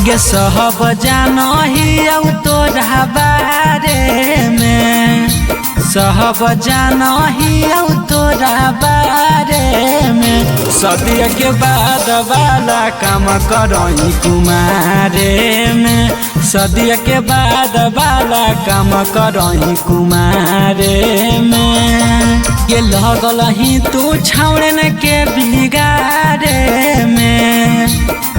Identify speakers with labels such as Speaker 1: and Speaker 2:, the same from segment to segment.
Speaker 1: गे सब जानही तोरा बारे में, सब जानही तोरा बारे में। सदी के बाद वाला काम करही कुमारे में, सदी के बाद वाला काम करही कुमारे में। ये लगल ही तू छाउरन के बिगारे में,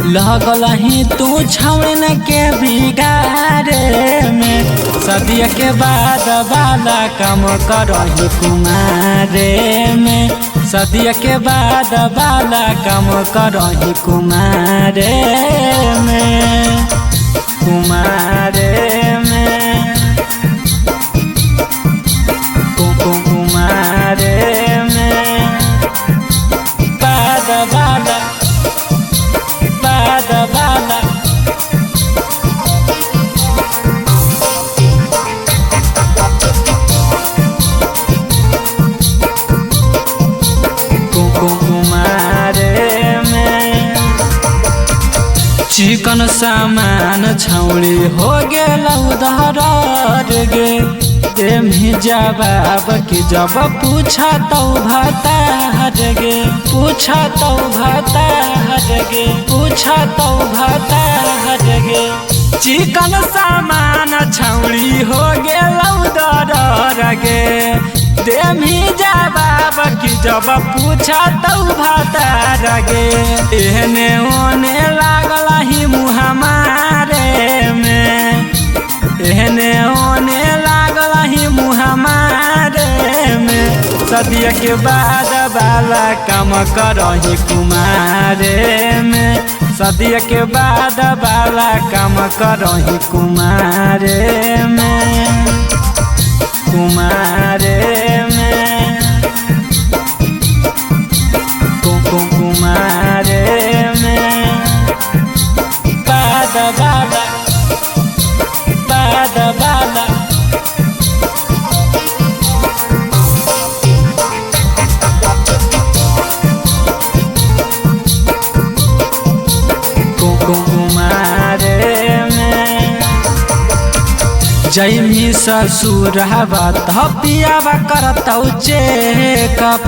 Speaker 1: लगल ही तू छाउरन के बिगारे में। सदी के बाद वाला काम करही कुमारे में, सदी के बाद वाला काम करही कुमारे में, कुमारे में, कुमारे में। बाद वाला, बाद वाला, चिकन सामान छौड़ी हो गेल उधर गे। देमी जवाब कि जब पूछा तो भतार गे, पूछा तो भतार गे, पूछा तो भतार गे। चिकन सामान छौड़ी हो गेल उधर गे। देमी जवाब कि जब पूछा तो भतार गे। एहने ओने लागल ही मुँह मारे में, एहने ओने लागल ही मुँह मारे में। सदी के बाद वाला काम करही कुमारे में, सदी के बाद वाला काम करही कुमारे में, कुमारे में, कुमारे में। बाद वाला, बाद वाला, कुमारे में। जैमी ससुरवा पियावा करतौ चेकअप।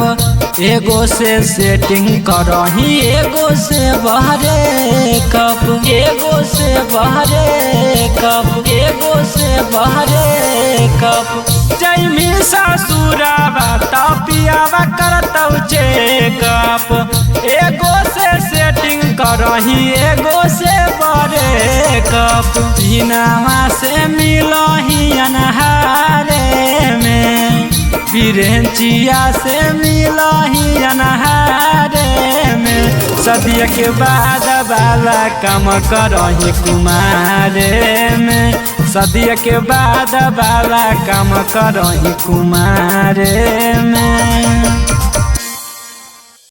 Speaker 1: एगो से सेटिंग करही, एगो से बहरे कप, एगो से बहरे कप, एगो से बहरे कप। जैमी ससुरवा पियावा करतौ चेकअप। एगो से सेटिंग करही, एगो से बहरे कप। बिनावा से मिलही अनहारे में, बिरेंचिया से मिलही अनहारे में। सदी के बाद वाला काम करही कुमारे में, सदी के बाद वाला काम करही कुमारे में।